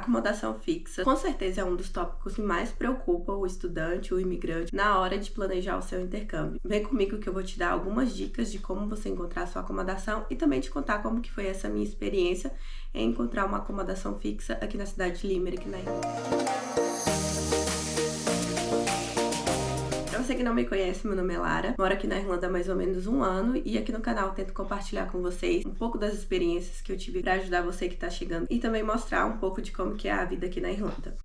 Acomodação fixa, com certeza é um dos tópicos que mais preocupa o estudante, o imigrante, na hora de planejar o seu intercâmbio. Vem comigo que eu vou te dar algumas dicas de como você encontrar a sua acomodação e também te contar como que foi essa minha experiência em encontrar uma acomodação fixa aqui na cidade de Limerick, na Irlanda. Pra você que não me conhece, meu nome é Lara, moro aqui na Irlanda há mais ou menos um ano e aqui no canal eu tento compartilhar com vocês um pouco das experiências que eu tive para ajudar você que tá chegando e também mostrar um pouco de como que é a vida aqui na Irlanda.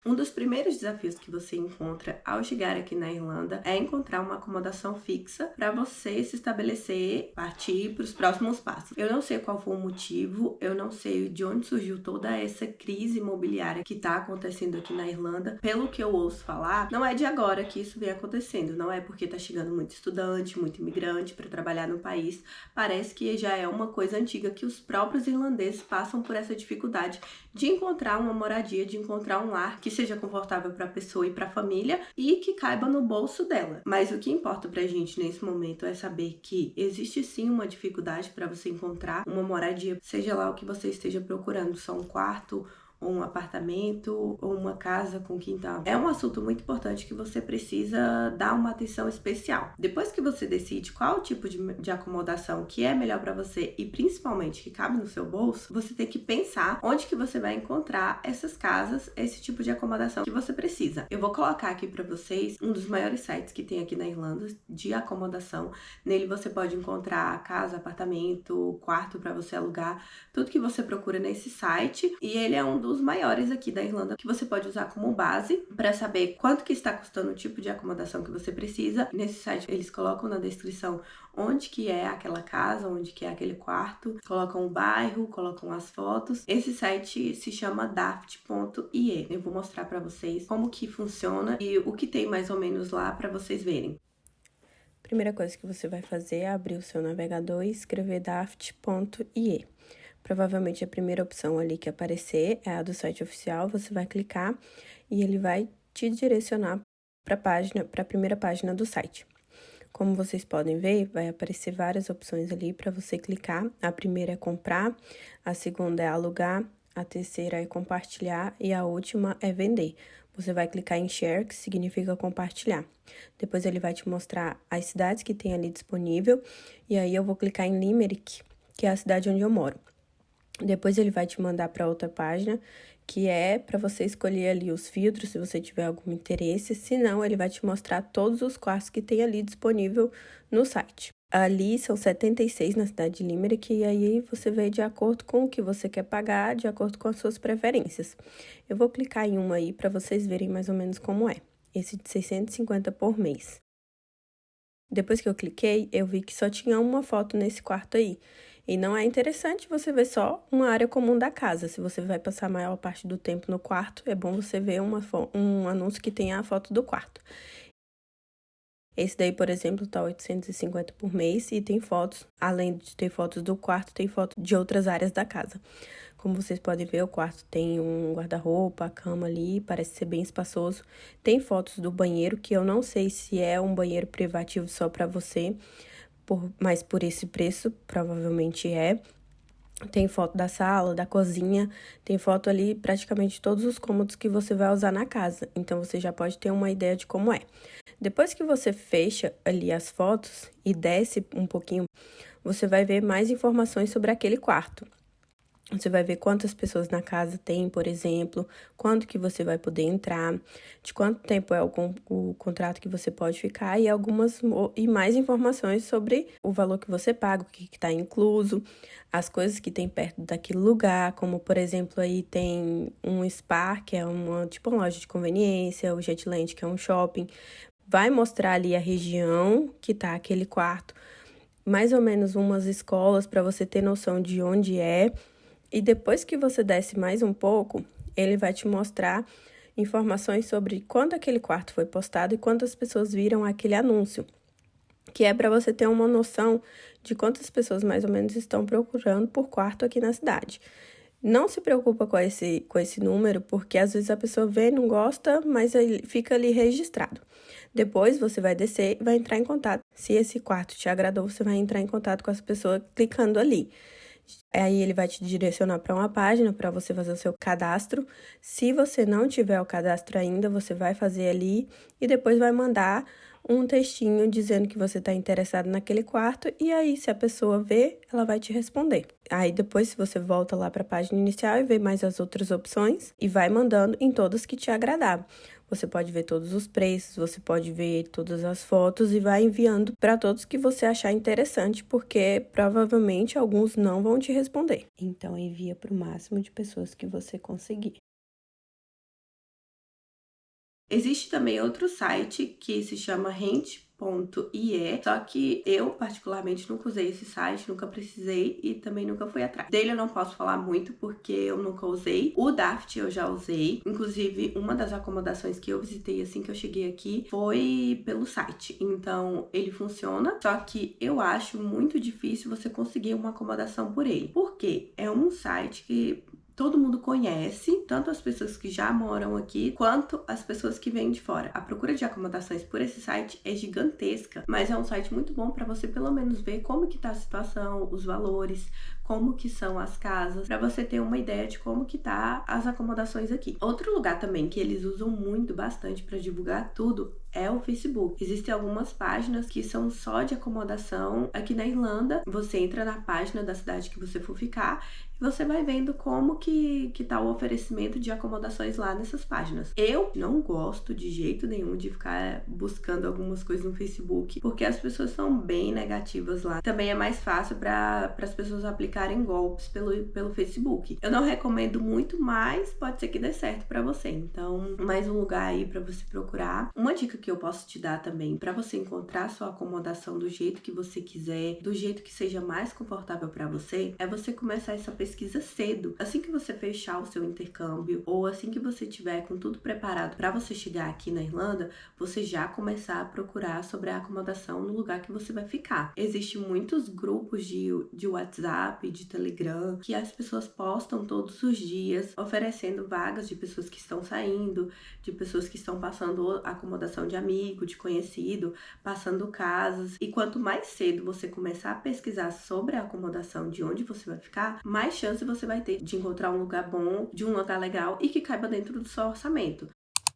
Um dos primeiros desafios que você encontra ao chegar aqui na Irlanda é encontrar uma acomodação fixa para você se estabelecer, partir para os próximos passos. Eu não sei qual foi o motivo, eu não sei de onde surgiu toda essa crise imobiliária que está acontecendo aqui na Irlanda. Pelo que eu ouço falar, não é de agora que isso vem acontecendo, não é porque está chegando muito estudante, muito imigrante para trabalhar no país. Parece que já é uma coisa antiga que os próprios irlandeses passam por essa dificuldade de encontrar uma moradia, de encontrar um lar que seja confortável para a pessoa e para a família e que caiba no bolso dela. Mas o que importa pra gente nesse momento é saber que existe sim uma dificuldade para você encontrar uma moradia, seja lá o que você esteja procurando, só um quarto, ou um apartamento, ou uma casa com quintal. É um assunto muito importante que você precisa dar uma atenção especial. Depois que você decide qual tipo de acomodação que é melhor para você e principalmente que cabe no seu bolso, você tem que pensar onde que você vai encontrar essas casas, esse tipo de acomodação que você precisa. Eu vou colocar aqui para vocês um dos maiores sites que tem aqui na Irlanda de acomodação. Nele você pode encontrar casa, apartamento, quarto para você alugar, tudo que você procura nesse site, e ele é um dos maiores aqui da Irlanda que você pode usar como base para saber quanto que está custando o tipo de acomodação que você precisa. Nesse site eles colocam na descrição onde que é aquela casa, onde que é aquele quarto, colocam o bairro, colocam as fotos. Esse site se chama daft.ie. Eu vou mostrar para vocês como que funciona e o que tem mais ou menos lá para vocês verem. Primeira coisa que você vai fazer é abrir o seu navegador e escrever daft.ie. Provavelmente a primeira opção ali que aparecer é a do site oficial, você vai clicar e ele vai te direcionar para a primeira página do site. Como vocês podem ver, vai aparecer várias opções ali para você clicar. A primeira é comprar, a segunda é alugar, a terceira é compartilhar e a última é vender. Você vai clicar em share, que significa compartilhar. Depois ele vai te mostrar as cidades que tem ali disponível e aí eu vou clicar em Limerick, que é a cidade onde eu moro. Depois ele vai te mandar para outra página, que é para você escolher ali os filtros, se você tiver algum interesse. Se não, ele vai te mostrar todos os quartos que tem ali disponível no site. Ali são 76 na cidade de Limerick, e aí você vê de acordo com o que você quer pagar, de acordo com as suas preferências. Eu vou clicar em uma aí para vocês verem mais ou menos como é. Esse de 650 por mês. Depois que eu cliquei, eu vi que só tinha uma foto nesse quarto aí. E não é interessante você ver só uma área comum da casa. Se você vai passar a maior parte do tempo no quarto, é bom você ver um anúncio que tenha a foto do quarto. Esse daí, por exemplo, tá 850 por mês e tem fotos, além de ter fotos do quarto, tem fotos de outras áreas da casa. Como vocês podem ver, o quarto tem um guarda-roupa, a cama ali, parece ser bem espaçoso. Tem fotos do banheiro, que eu não sei se é um banheiro privativo só para você, mas por esse preço, provavelmente é. Tem foto da sala, da cozinha, tem foto ali praticamente de todos os cômodos que você vai usar na casa. Então, você já pode ter uma ideia de como é. Depois que você fecha ali as fotos e desce um pouquinho, você vai ver mais informações sobre aquele quarto. Você vai ver quantas pessoas na casa tem, por exemplo, quando que você vai poder entrar, de quanto tempo é o contrato que você pode ficar e mais informações sobre o valor que você paga, o que está incluso, as coisas que tem perto daquele lugar, como, por exemplo, aí tem um Spar, que é uma loja de conveniência, o Jetland, que é um shopping. Vai mostrar ali a região que tá aquele quarto, mais ou menos umas escolas para você ter noção de onde é. E depois que você desce mais um pouco, ele vai te mostrar informações sobre quando aquele quarto foi postado e quantas pessoas viram aquele anúncio, que é para você ter uma noção de quantas pessoas mais ou menos estão procurando por quarto aqui na cidade. Não se preocupa com esse número, porque às vezes a pessoa vê, não gosta, mas fica ali registrado. Depois você vai descer e vai entrar em contato. Se esse quarto te agradou, você vai entrar em contato com essa pessoa clicando ali. Aí ele vai te direcionar para uma página para você fazer o seu cadastro. Se você não tiver o cadastro ainda, você vai fazer ali e depois vai mandar um textinho dizendo que você está interessado naquele quarto, e aí, se a pessoa vê, ela vai te responder. Aí depois, se você volta lá para a página inicial e vê mais as outras opções e vai mandando em todas que te agradar. Você pode ver todos os preços, você pode ver todas as fotos e vai enviando para todos que você achar interessante, porque provavelmente alguns não vão te responder. Então, envia para o máximo de pessoas que você conseguir. Existe também outro site que se chama Rent.ie, só que eu particularmente nunca usei esse site, nunca precisei e também nunca fui atrás. Dele eu não posso falar muito porque eu nunca usei. O Daft eu já usei, inclusive uma das acomodações que eu visitei assim que eu cheguei aqui foi pelo site. Então ele funciona, só que eu acho muito difícil você conseguir uma acomodação por ele. Por quê? É um site que todo mundo conhece, tanto as pessoas que já moram aqui, quanto as pessoas que vêm de fora. A procura de acomodações por esse site é gigantesca, mas é um site muito bom para você pelo menos ver como que tá a situação, os valores, como que são as casas, para você ter uma ideia de como que tá as acomodações aqui. Outro lugar também que eles usam muito, bastante para divulgar tudo é o Facebook. Existem algumas páginas que são só de acomodação aqui na Irlanda. Você entra na página da cidade que você for ficar e você vai vendo como que tá o oferecimento de acomodações lá nessas páginas. Eu não gosto de jeito nenhum de ficar buscando algumas coisas no Facebook, porque as pessoas são bem negativas lá. Também é mais fácil para as pessoas aplicarem golpes pelo Facebook. Eu não recomendo muito, mas pode ser que dê certo para você. Então, mais um lugar aí para você procurar. Uma dica que eu posso te dar também para você encontrar sua acomodação do jeito que você quiser, do jeito que seja mais confortável para você, é você começar essa pesquisa cedo. Assim que você fechar o seu intercâmbio ou assim que você tiver com tudo preparado para você chegar aqui na Irlanda, você já começar a procurar sobre a acomodação no lugar que você vai ficar. Existem muitos grupos de WhatsApp, de Telegram, que as pessoas postam todos os dias, oferecendo vagas de pessoas que estão saindo, de pessoas que estão passando acomodação de amigo, de conhecido, passando casas. E quanto mais cedo você começar a pesquisar sobre a acomodação de onde você vai ficar, mais chance você vai ter de encontrar um lugar bom, de um lugar legal e que caiba dentro do seu orçamento.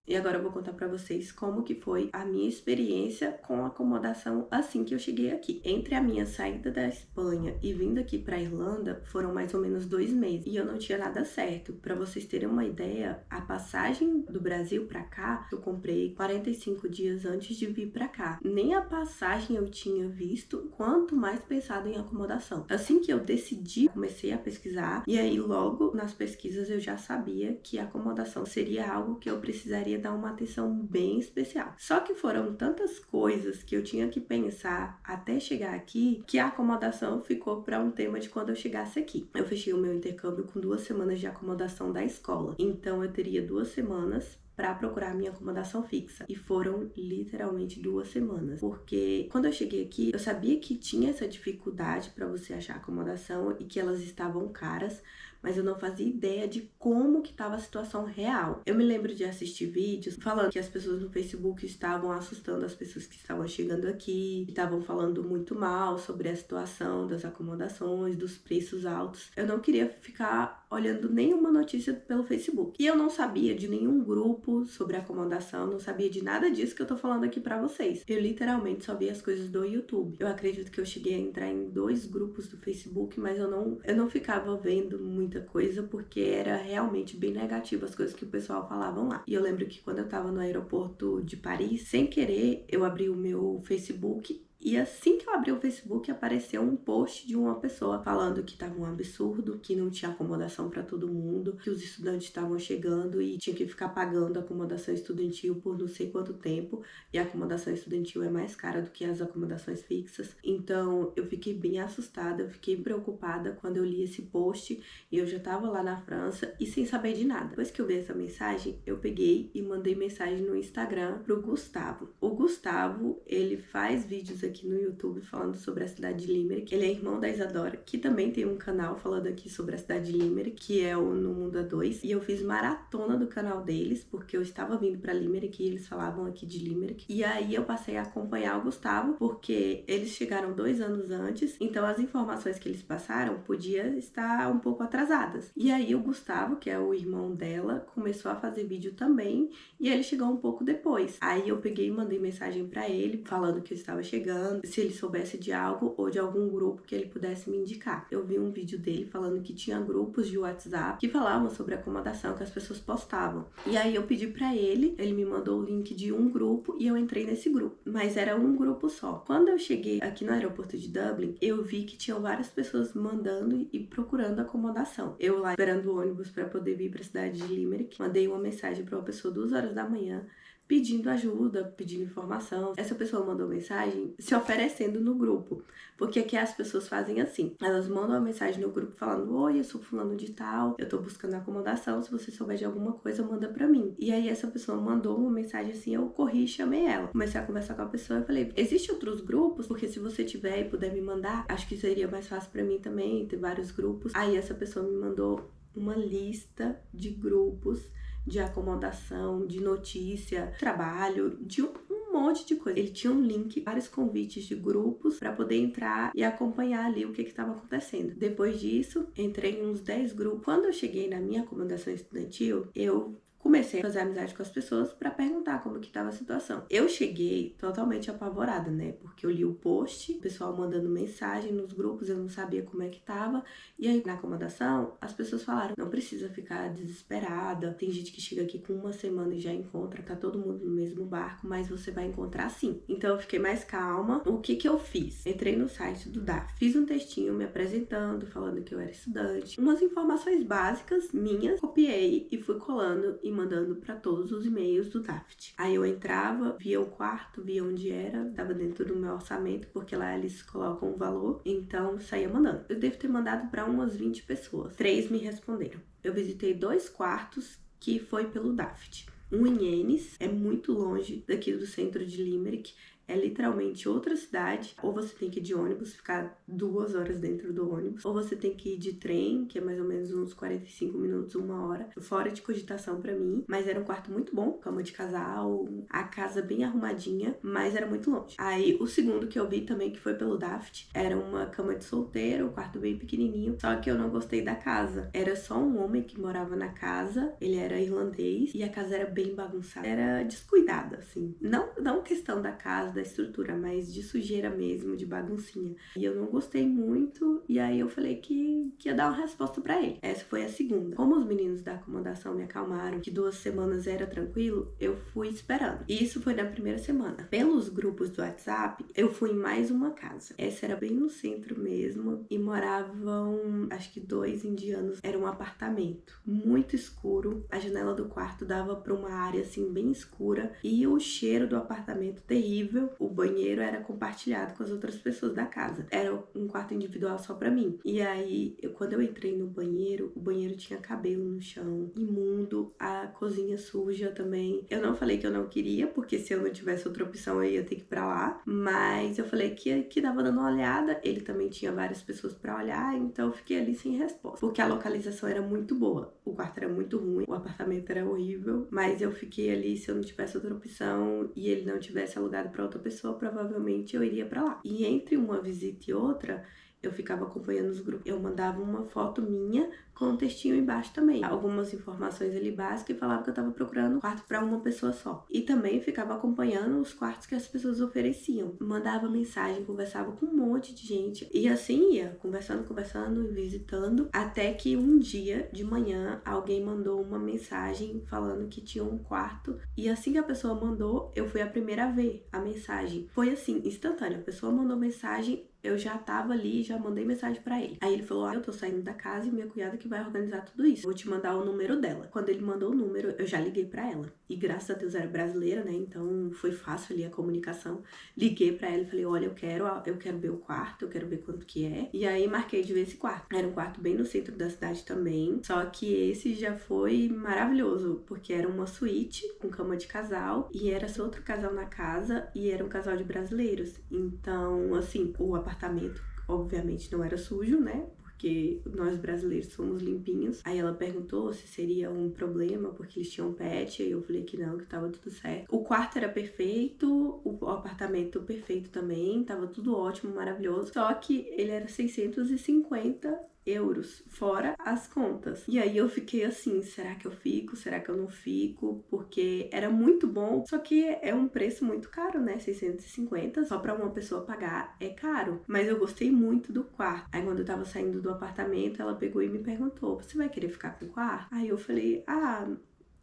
E agora eu vou contar pra vocês como que foi a minha experiência com acomodação assim que eu cheguei aqui. Entre a minha saída da Espanha e vindo aqui pra Irlanda, foram mais ou menos 2 meses. E eu não tinha nada certo. Pra vocês terem uma ideia, a passagem do Brasil pra cá, eu comprei 45 dias antes de vir pra cá. Nem a passagem eu tinha visto, quanto mais pensado em acomodação. Assim que eu decidi, comecei a pesquisar. E aí logo nas pesquisas eu já sabia que a acomodação seria algo que eu precisaria dar uma atenção bem especial. Só que foram tantas coisas que eu tinha que pensar até chegar aqui, que a acomodação ficou para um tema de quando eu chegasse aqui. Eu fechei o meu intercâmbio com 2 semanas de acomodação da escola. Então eu teria 2 semanas para procurar minha acomodação fixa. E foram literalmente 2 semanas. Porque quando eu cheguei aqui, eu sabia que tinha essa dificuldade para você achar acomodação e que elas estavam caras, mas eu não fazia ideia de como que estava a situação real. Eu me lembro de assistir vídeos falando que as pessoas no Facebook estavam assustando as pessoas que estavam chegando aqui, estavam falando muito mal sobre a situação das acomodações, dos preços altos. Eu não queria ficar olhando nenhuma notícia pelo Facebook. E eu não sabia de nenhum grupo sobre acomodação, não sabia de nada disso que eu tô falando aqui pra vocês. Eu literalmente só vi as coisas do YouTube. Eu acredito que eu cheguei a entrar em 2 grupos do Facebook, mas eu não ficava vendo muita coisa porque era realmente bem negativo as coisas que o pessoal falavam lá. E eu lembro que quando eu tava no aeroporto de Paris, sem querer, eu abri o meu Facebook. E assim que eu abri o Facebook, apareceu um post de uma pessoa falando que tava um absurdo, que não tinha acomodação para todo mundo, que os estudantes estavam chegando e tinha que ficar pagando acomodação estudantil por não sei quanto tempo. E a acomodação estudantil é mais cara do que as acomodações fixas. Então eu fiquei bem assustada, eu fiquei preocupada quando eu li esse post e eu já tava lá na França e sem saber de nada. Depois que eu vi essa mensagem, eu peguei e mandei mensagem no Instagram pro Gustavo. O Gustavo, ele faz vídeos aqui aqui no YouTube falando sobre a cidade de Limerick. Ele é irmão da Isadora, que também tem um canal falando aqui sobre a cidade de Limerick, que é o No Mundo A2. E eu fiz maratona do canal deles, porque eu estava vindo pra Limerick e eles falavam aqui de Limerick. E aí eu passei a acompanhar o Gustavo, porque eles chegaram 2 anos antes, então as informações que eles passaram podiam estar um pouco atrasadas. E aí o Gustavo, que é o irmão dela, começou a fazer vídeo também, e ele chegou um pouco depois. Aí eu peguei e mandei mensagem pra ele, falando que eu estava chegando, se ele soubesse de algo ou de algum grupo que ele pudesse me indicar. Eu vi um vídeo dele falando que tinha grupos de WhatsApp que falavam sobre acomodação, que as pessoas postavam. E aí eu pedi pra ele me mandou o link de um grupo e eu entrei nesse grupo. Mas era um grupo só. Quando eu cheguei aqui no aeroporto de Dublin, eu vi que tinham várias pessoas mandando e procurando acomodação. Eu lá esperando o ônibus para poder vir para a cidade de Limerick, mandei uma mensagem para uma pessoa 2 horas da manhã, pedindo ajuda, pedindo informação. Essa pessoa mandou mensagem se oferecendo no grupo, porque aqui as pessoas fazem assim, elas mandam uma mensagem no grupo falando: oi, eu sou fulano de tal, eu tô buscando acomodação, se você souber de alguma coisa, manda pra mim. E aí essa pessoa mandou uma mensagem assim, eu corri e chamei ela. Comecei a conversar com a pessoa e falei: existem outros grupos? Porque se você tiver e puder me mandar, acho que seria mais fácil pra mim também, ter vários grupos. Aí essa pessoa me mandou uma lista de grupos de acomodação, de notícia, trabalho, de um monte de coisa. Ele tinha um link, vários convites de grupos para poder entrar e acompanhar ali o que estava acontecendo. Depois disso, entrei em uns 10 grupos. Quando eu cheguei na minha acomodação estudantil, eu comecei a fazer amizade com as pessoas para perguntar como que estava a situação. Eu cheguei totalmente apavorada, né? Porque eu li o post, o pessoal mandando mensagem nos grupos, eu não sabia como é que tava. E aí, na acomodação, as pessoas falaram: não precisa ficar desesperada. Tem gente que chega aqui com 1 semana e já encontra, tá todo mundo no mesmo barco, mas você vai encontrar sim. Então eu fiquei mais calma. O que que eu fiz? Entrei no site do DAF, fiz um textinho me apresentando, falando que eu era estudante, umas informações básicas minhas, copiei e fui colando e mandando para todos os e-mails do Daft. Aí eu entrava, via o quarto, via onde era, tava dentro do meu orçamento, porque lá eles colocam o valor, então saía mandando. Eu devo ter mandado para umas 20 pessoas. 3 me responderam. Eu visitei 2 quartos que foi pelo Daft. Um em Ennis, é muito longe daqui do centro de Limerick, é literalmente outra cidade. Ou você tem que ir de ônibus, ficar 2 horas dentro do ônibus, ou você tem que ir de trem, que é mais ou menos uns 45 minutos, 1 hora, fora de cogitação pra mim. Mas era um quarto muito bom, cama de casal, a casa bem arrumadinha, mas era muito longe. Aí o segundo que eu vi também, que foi pelo Daft, era uma cama de solteiro, um quarto bem pequenininho, só que eu não gostei da casa. Era só um homem que morava na casa, ele era irlandês, e a casa era bem bagunçada, era descuidada, assim. Não questão da casa, da estrutura, mas de sujeira mesmo, de baguncinha. E eu não gostei muito, e aí eu falei que ia dar uma resposta pra ele. Essa foi a segunda. Como os meninos da acomodação me acalmaram, que 2 semanas era tranquilo, eu fui esperando. E isso foi na primeira semana. Pelos grupos do WhatsApp, eu fui em mais uma casa. Essa era bem no centro mesmo, e moravam, acho que 2 indianos. Era um apartamento muito escuro, a janela do quarto dava pra uma área assim bem escura, e o cheiro do apartamento terrível. O banheiro era compartilhado com as outras pessoas da casa. Era um quarto individual só pra mim. E aí, quando eu entrei no banheiro, o banheiro tinha cabelo no chão, imundo, a cozinha suja também. Eu não falei que eu não queria, porque se eu não tivesse outra opção, eu ia ter que ir pra lá. Mas eu falei que dava dando uma olhada. Ele também tinha várias pessoas pra olhar, então eu fiquei ali sem resposta. Porque a localização era muito boa. O quarto era muito ruim, o apartamento era horrível, mas eu fiquei ali, se eu não tivesse outra opção e ele não tivesse alugado pra outra pessoa, provavelmente eu iria pra lá. E entre uma visita e outra, eu ficava acompanhando os grupos. Eu mandava uma foto minha com um textinho embaixo também. Algumas informações ali básicas e falava que eu tava procurando um quarto pra uma pessoa só. E também ficava acompanhando os quartos que as pessoas ofereciam. Mandava mensagem, conversava com um monte de gente. E assim ia, conversando, visitando. Até que um dia de manhã, alguém mandou uma mensagem falando que tinha um quarto. E assim que a pessoa mandou, eu fui a primeira a ver a mensagem. Foi assim, instantâneo. A pessoa mandou mensagem, eu já tava ali, já mandei mensagem pra ele. Aí ele falou, eu tô saindo da casa e minha cunhada que vai organizar tudo isso. Vou te mandar o número dela. Quando ele mandou o número, eu já liguei pra ela. E graças a Deus era brasileira, né? Então foi fácil ali a comunicação. Liguei pra ela e falei, olha, eu quero ver o quarto, eu quero ver quanto que é. E aí marquei de ver esse quarto. Era um quarto bem no centro da cidade também. Só que esse já foi maravilhoso, porque era uma suíte com cama de casal e era outro casal na casa e era um casal de brasileiros. Então, assim, o apartamento obviamente não era sujo, né? Porque nós brasileiros somos limpinhos. Aí ela perguntou se seria um problema porque eles tinham pet, aí eu falei que não, que tava tudo certo. O quarto era perfeito, o apartamento perfeito também, tava tudo ótimo, maravilhoso. Só que ele era 650 euros, fora as contas. E aí eu fiquei assim, será que eu fico? Será que eu não fico? Porque era muito bom, só que é um preço muito caro, né? 650, só pra uma pessoa pagar é caro. Mas eu gostei muito do quarto. Aí quando eu tava saindo do apartamento, ela pegou e me perguntou, você vai querer ficar com o quarto? Aí eu falei,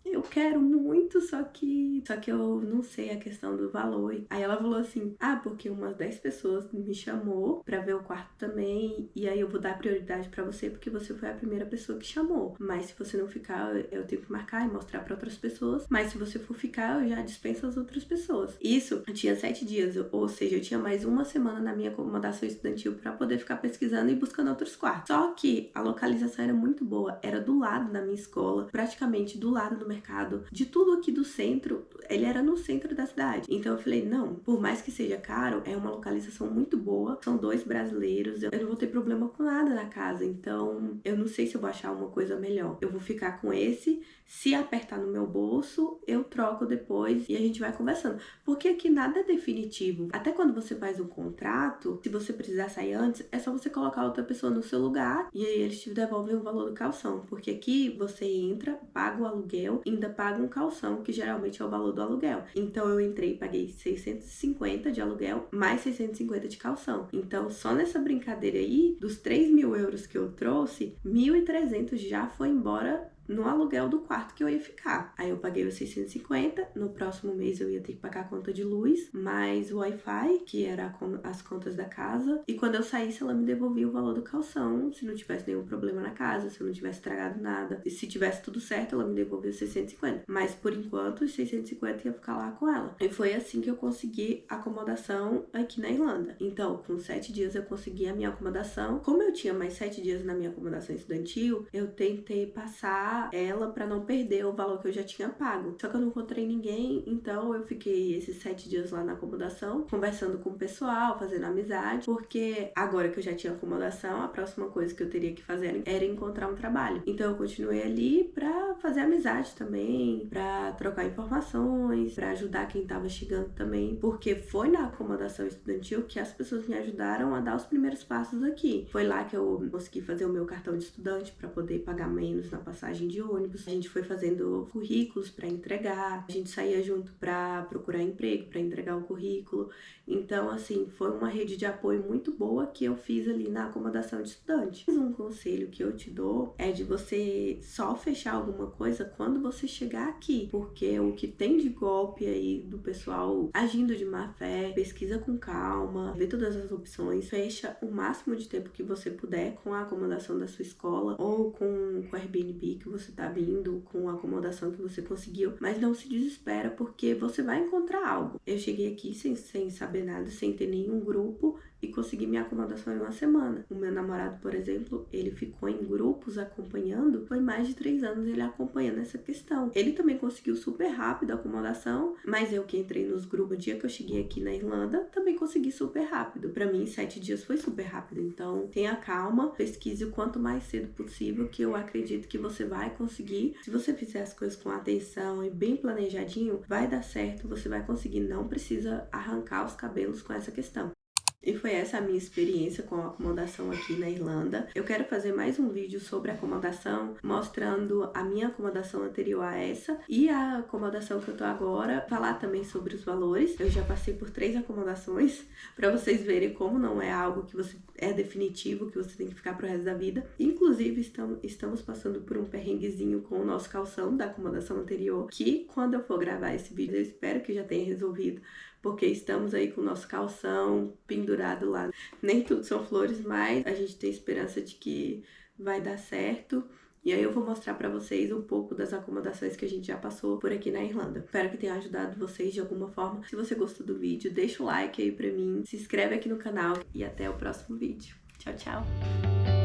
eu quero muito, só que eu não sei a questão do valor. Aí ela falou assim, porque umas 10 pessoas me chamou pra ver o quarto também, e aí eu vou dar prioridade pra você porque você foi a primeira pessoa que chamou. Mas se você não ficar, eu tenho que marcar e mostrar pra outras pessoas. Mas se você for ficar, eu já dispenso as outras pessoas. Isso, eu tinha 7 dias, ou seja, eu tinha mais uma semana na minha acomodação estudantil pra poder ficar pesquisando e buscando outros quartos. Só que a localização era muito boa, era do lado da minha escola, praticamente do lado do mercado, de tudo aqui do centro, ele era no centro da cidade. Então eu falei, não, por mais que seja caro, é uma localização muito boa, são 2 brasileiros, eu não vou ter problema com nada na casa, então eu não sei se eu vou achar uma coisa melhor. Eu vou ficar com esse, se apertar no meu bolso, eu troco depois e a gente vai conversando. Porque aqui nada é definitivo. Até quando você faz um contrato, se você precisar sair antes, é só você colocar outra pessoa no seu lugar e aí eles te devolvem o valor do calção. Porque aqui você entra, paga o aluguel, ainda paga um calção, que geralmente é o valor do aluguel. Então eu entrei e paguei 650 de aluguel, mais 650 de calção. Então só nessa brincadeira aí, dos 3.000 euros que eu trouxe, 1.300 já foi embora no aluguel do quarto que eu ia ficar. Aí eu paguei os 650, no próximo mês eu ia ter que pagar a conta de luz, mais o Wi-Fi, que era as contas da casa, e quando eu saísse ela me devolvia o valor do calção, se não tivesse nenhum problema na casa, se eu não tivesse estragado nada, e se tivesse tudo certo ela me devolvia os 650, mas por enquanto os 650 ia ficar lá com ela. E foi assim que eu consegui acomodação aqui na Irlanda. Então, com 7 dias eu consegui a minha acomodação. Como eu tinha mais 7 dias na minha acomodação estudantil, eu tentei passar ela para não perder o valor que eu já tinha pago. Só que eu não encontrei ninguém, então eu fiquei esses 7 dias lá na acomodação, conversando com o pessoal, fazendo amizade, porque agora que eu já tinha acomodação, a próxima coisa que eu teria que fazer era encontrar um trabalho. Então eu continuei ali para fazer amizade também, para trocar informações, para ajudar quem tava chegando também, porque foi na acomodação estudantil que as pessoas me ajudaram a dar os primeiros passos aqui. Foi lá que eu consegui fazer o meu cartão de estudante para poder pagar menos na passagem de ônibus. A gente foi fazendo currículos para entregar, a gente saía junto para procurar emprego, para entregar o currículo. Então, assim, foi uma rede de apoio muito boa que eu fiz ali na acomodação de estudante. Um conselho que eu te dou é de você só fechar alguma coisa quando você chegar aqui, porque o que tem de golpe aí do pessoal agindo de má fé, pesquisa com calma, vê todas as opções, fecha o máximo de tempo que você puder com a acomodação da sua escola ou com o Airbnb que você tá vindo, com a acomodação que você conseguiu, mas não se desespera porque você vai encontrar algo. Eu cheguei aqui sem saber nada, sem ter nenhum grupo e consegui minha acomodação em uma semana. O meu namorado, por exemplo, ele ficou em grupos acompanhando, foi mais de 3 anos ele acompanhando essa questão. Ele também conseguiu super rápido a acomodação, mas eu que entrei nos grupos, no dia que eu cheguei aqui na Irlanda, também consegui super rápido. Pra mim, 7 dias foi super rápido, então tenha calma, pesquise o quanto mais cedo possível, que eu acredito que você vai conseguir. Se você fizer as coisas com atenção e bem planejadinho, vai dar certo, você vai conseguir, não precisa arrancar os cabelos com essa questão. E foi essa a minha experiência com a acomodação aqui na Irlanda. Eu quero fazer mais um vídeo sobre acomodação, mostrando a minha acomodação anterior a essa e a acomodação que eu tô agora, falar também sobre os valores. Eu já passei por 3 acomodações, para vocês verem como não é algo que você é definitivo, que você tem que ficar pro resto da vida. Inclusive, estamos passando por um perrenguezinho com o nosso calção da acomodação anterior, que quando eu for gravar esse vídeo, eu espero que já tenha resolvido, porque estamos aí com o nosso calção pendurado lá. Nem tudo são flores, mas a gente tem esperança de que vai dar certo. E aí eu vou mostrar pra vocês um pouco das acomodações que a gente já passou por aqui na Irlanda. Espero que tenha ajudado vocês de alguma forma. Se você gostou do vídeo, deixa o like aí pra mim, se inscreve aqui no canal e até o próximo vídeo. Tchau, tchau!